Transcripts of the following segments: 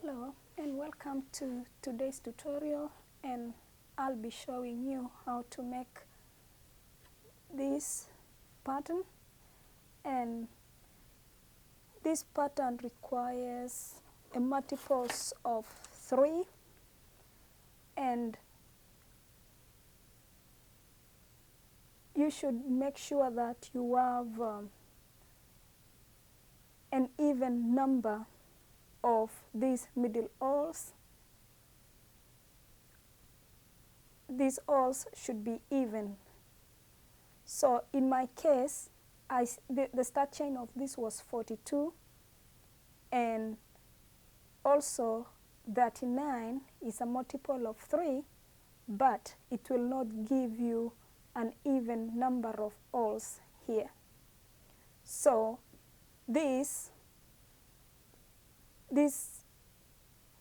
Hello and welcome to today's tutorial, and I'll be showing you how to make this pattern. And this pattern requires a multiples of 3, and you should make sure that you have an even number of these middle awls. These awls should be even. So in my case, the start chain of this was 42, and also 39 is a multiple of 3, but it will not give you an even number of awls here. So these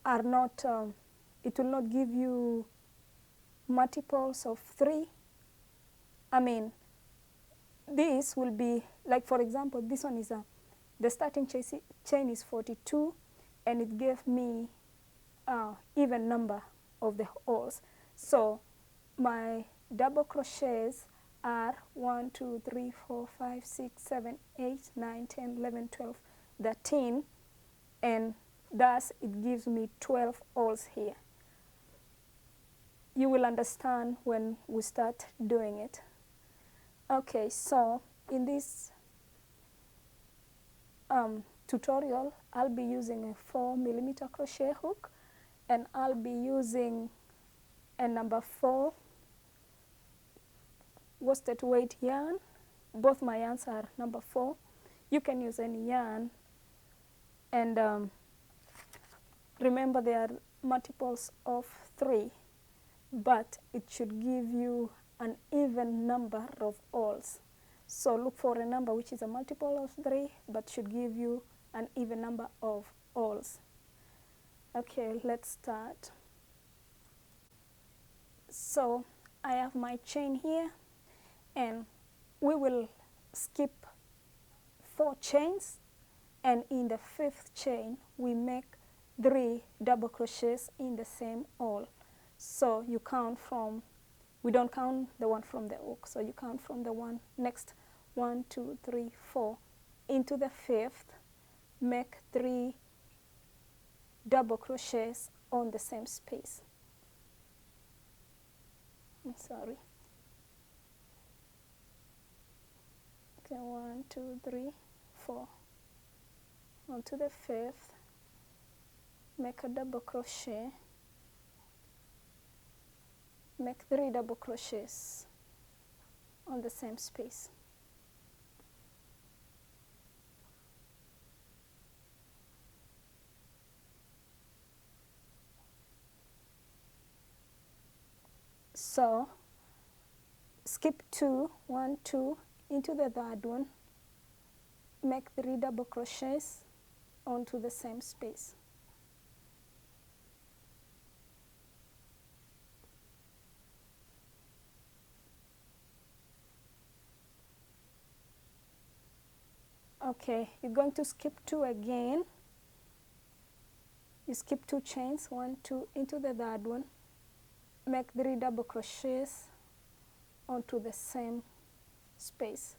are not, it will not give you multiples of 3. I mean, this will be, like for example, this one is the starting chain is 42, and it gave me even number of the awls. So my double crochets are 1, 2, 3, 4, 5, 6, 7, 8, 9, 10, 11, 12, 13, and thus it gives me 12 awls here. You will understand when we start doing it. Okay, so in this tutorial, I'll be using a 4mm crochet hook, and I'll be using a number 4 worsted weight yarn. Both my yarns are number 4. You can use any yarn, and remember there are multiples of 3, but it should give you an even number of awls. So look for a number which is a multiple of 3, but should give you an even number of awls. Okay, let's start. So I have my chain here, and we will skip 4 chains, and in the 5th chain we make 3 double crochets in the same awl. So you count from, we don't count the one from the hook, so you count from the one next, 1, 2, 3, 4, into the 5th, make 3 double crochets on the same space. I'm sorry. Okay, 1, 2, 3, 4. Onto the 5th, make a double crochet, make 3 double crochets on the same space. So skip 2, 1, 2, into the 3rd one, make 3 double crochets onto the same space. Okay, you're going to skip 2 again. You skip 2 chains, 1, 2, into the 3rd one, make 3 double crochets onto the same space.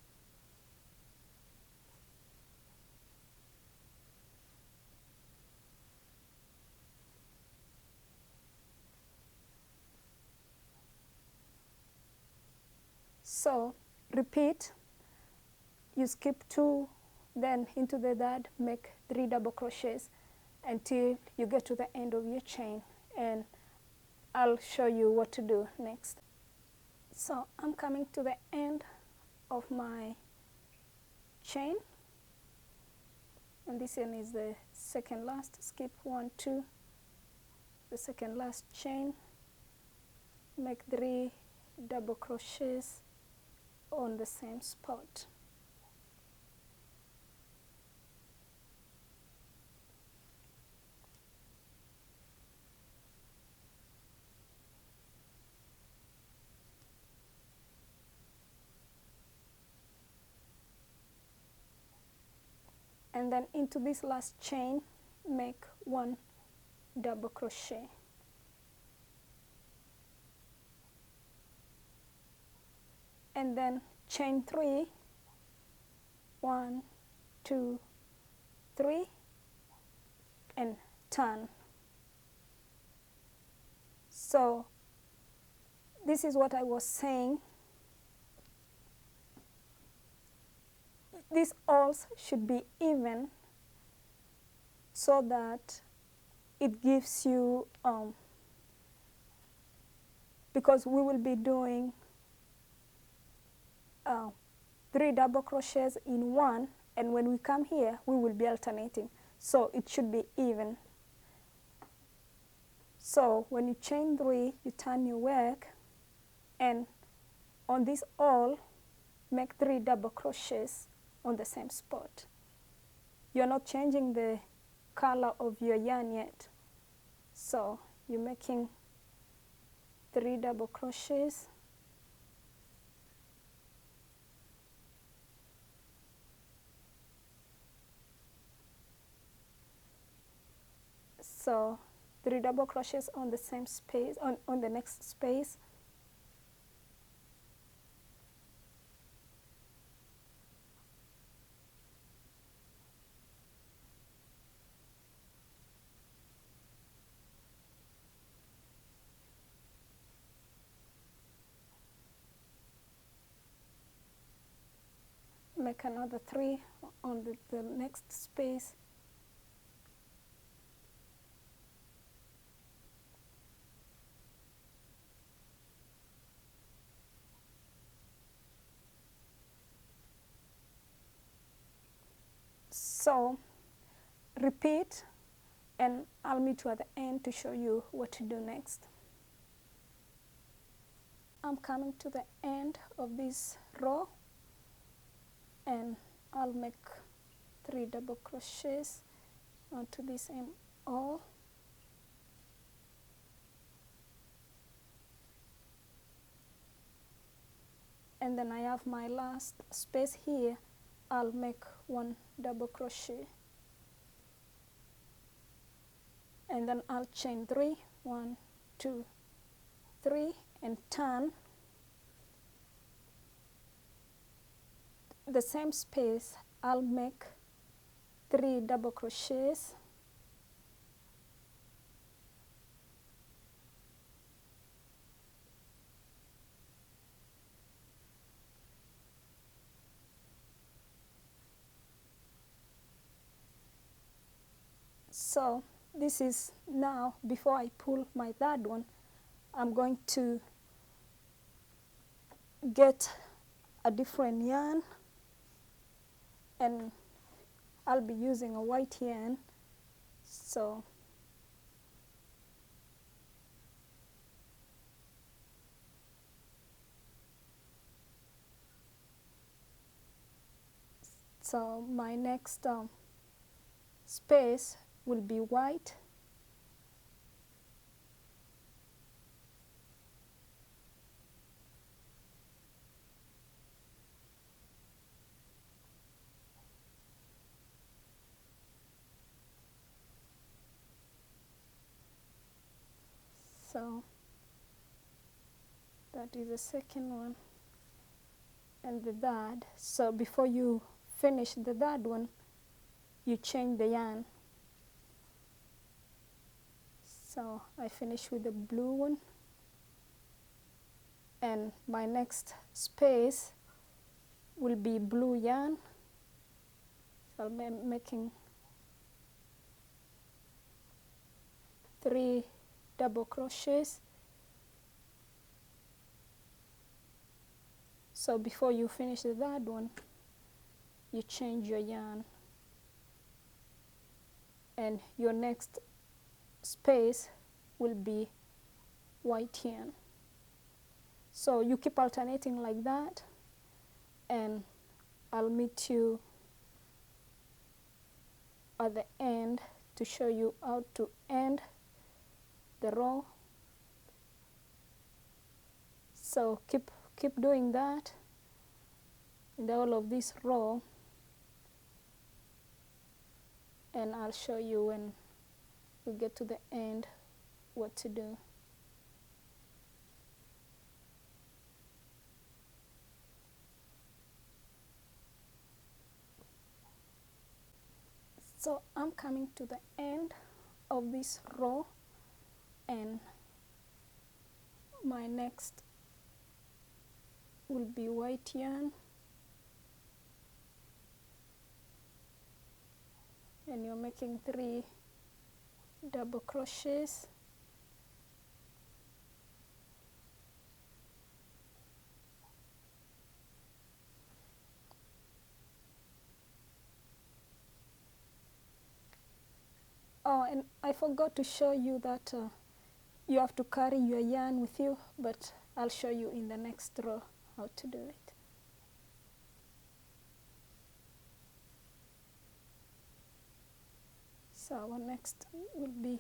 So repeat, you skip 2, then into the 3rd, make 3 double crochets until you get to the end of your chain, and I'll show you what to do next. So I'm coming to the end of my chain, and this one is the second last. Skip 1, 2, the second last chain, make 3 double crochets on the same spot. And then into this last chain, make 1 double crochet, and then chain 3, 1, 2, 3, and turn. So this is what I was saying. These alls should be even so that it gives you, because we will be doing 3 double crochets in one, and when we come here we will be alternating, so it should be even. So when you chain 3, you turn your work, and on this awl make 3 double crochets on the same spot. You're not changing the color of your yarn yet, so you're making 3 double crochets, so 3 double crochets on the same space, on the next space, make another 3 on the next space, so repeat, and I'll meet you at the end to show you what to do next. I'm coming to the end of this row, and I'll make 3 double crochets onto this awl, and then I have my last space here. I'll make 1 double crochet, and then I'll chain 3, 1, 2, 3, and turn. The same space I'll make 3 double crochets, so this is now, before I pull my third one, I'm going to get a different yarn, and I'll be using a white yarn, so my next space will be white, so that is the second one, and the third. So before you finish the third one, you change the yarn. So I finish with the blue one, and my next space will be blue yarn, so I'll be making 3 double crochets. So before you finish the third one, you change your yarn, and your next space will be white yarn. So you keep alternating like that, and I'll meet you at the end to show you how to end the row. So keep doing that in the whole of this row, and I'll show you when we get to the end what to do. So I'm coming to the end of this row, and my next will be white yarn, and you're making 3 double crochets, oh, and I forgot to show you that you have to carry your yarn with you, but I'll show you in the next row how to do it. So our next will be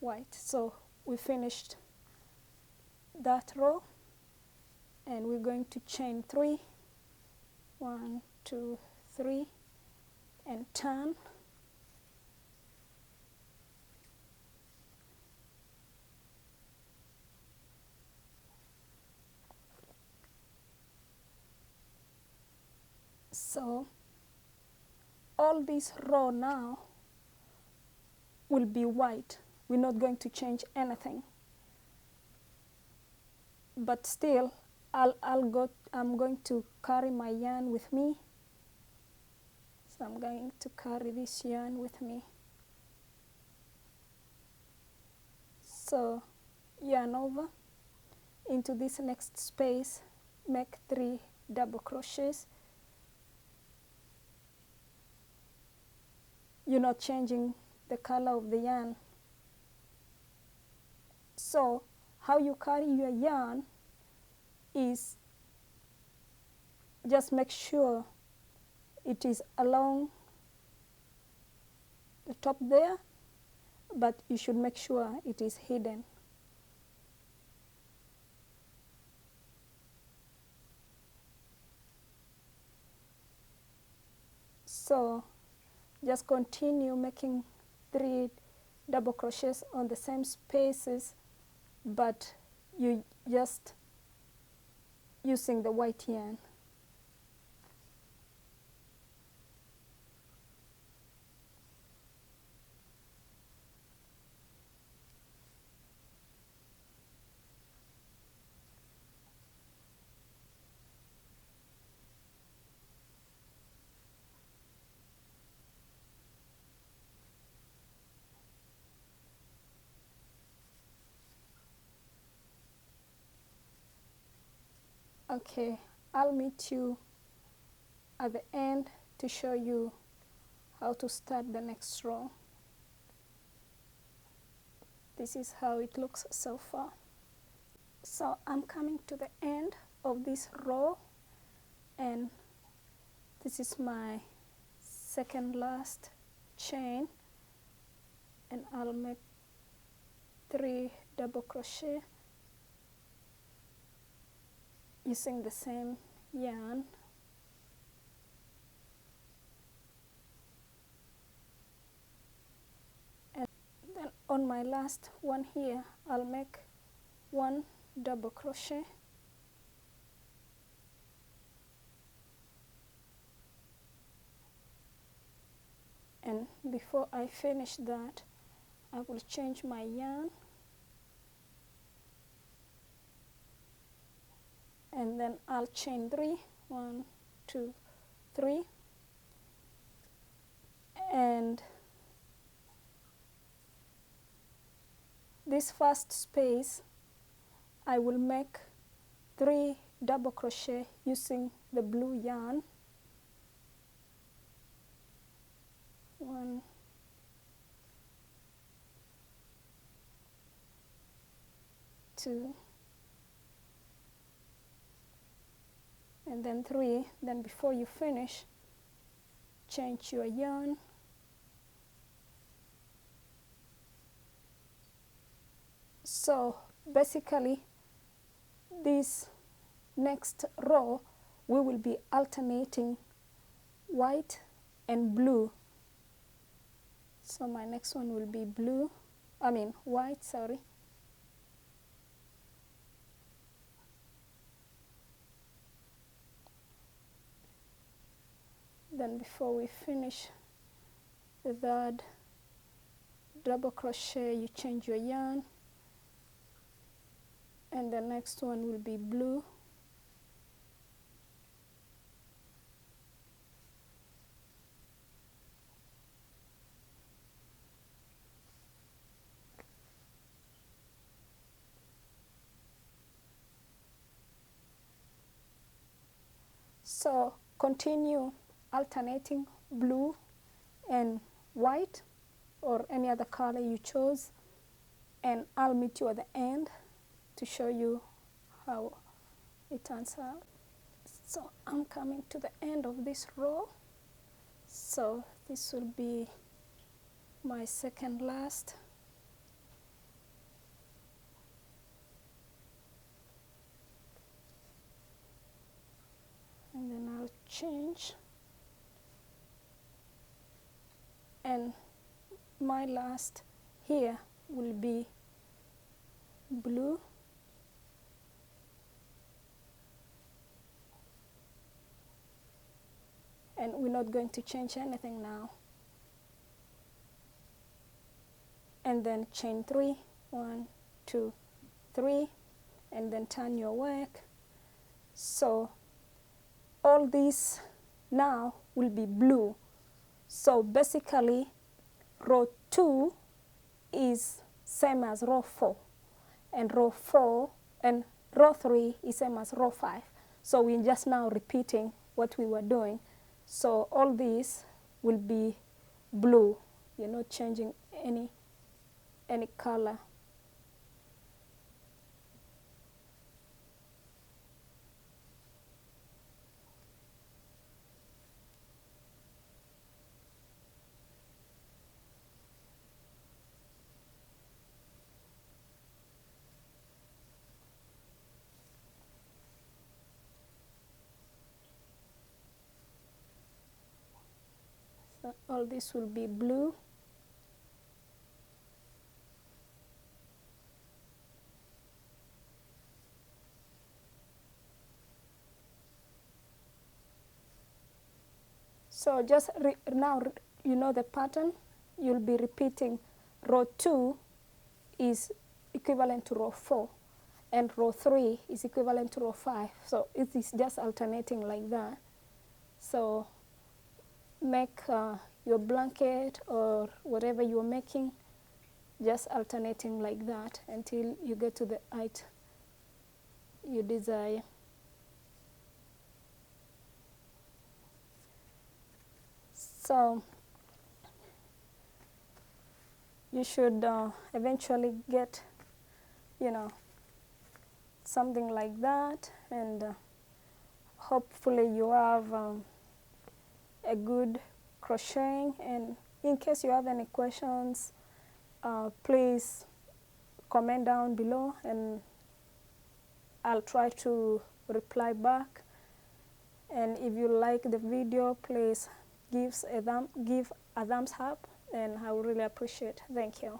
white. So we finished that row, and we're going to chain 3, 1, 2, 3, and turn. So all this row now will be white. We're not going to change anything, but still I'm going to carry my yarn with me. So I'm going to carry this yarn with me. So yarn over into this next space, make 3 double crochets. You're not changing the color of the yarn. So how you carry your yarn is just make sure it is along the top there, but you should make sure it is hidden. So just continue making 3 double crochets on the same spaces, but you just using the white yarn. Okay, I'll meet you at the end to show you how to start the next row. This is how it looks so far. So I'm coming to the end of this row, and this is my second last chain, and I'll make 3 double crochet using the same yarn. And then on my last one here, I'll make 1 double crochet, and before I finish that, I will change my yarn, and then I'll chain 3, 1, 2, 3, and this first space I will make 3 double crochet using the blue yarn. 1, 2, and then 3. Then before you finish, change your yarn, so basically this next row we will be alternating white and blue. So my next one will be white, sorry. Then before we finish the third double crochet, you change your yarn, and the next one will be blue. So continue alternating blue and white or any other color you chose, and I'll meet you at the end to show you how it turns out. So I'm coming to the end of this row. So this will be my second last. And then I'll change, and my last here will be blue, and we're not going to change anything now. And then chain 3, 1, 2, 3, and then turn your work. So all these now will be blue. So basically row 2 is same as row 4, and row 3 is same as row 5. So we're just now repeating what we were doing. So all these will be blue. You're not changing any color. So all this will be blue. So just now you know the pattern. You'll be repeating row 2 is equivalent to row 4, and row 3 is equivalent to row 5. So it is just alternating like that. So make your blanket or whatever you're making just alternating like that until you get to the height you desire. So you should eventually get, something like that, and hopefully you have a good crocheting. And in case you have any questions, please comment down below and I'll try to reply back. And if you like the video, please give a thumbs up, and I would really appreciate it. Thank you.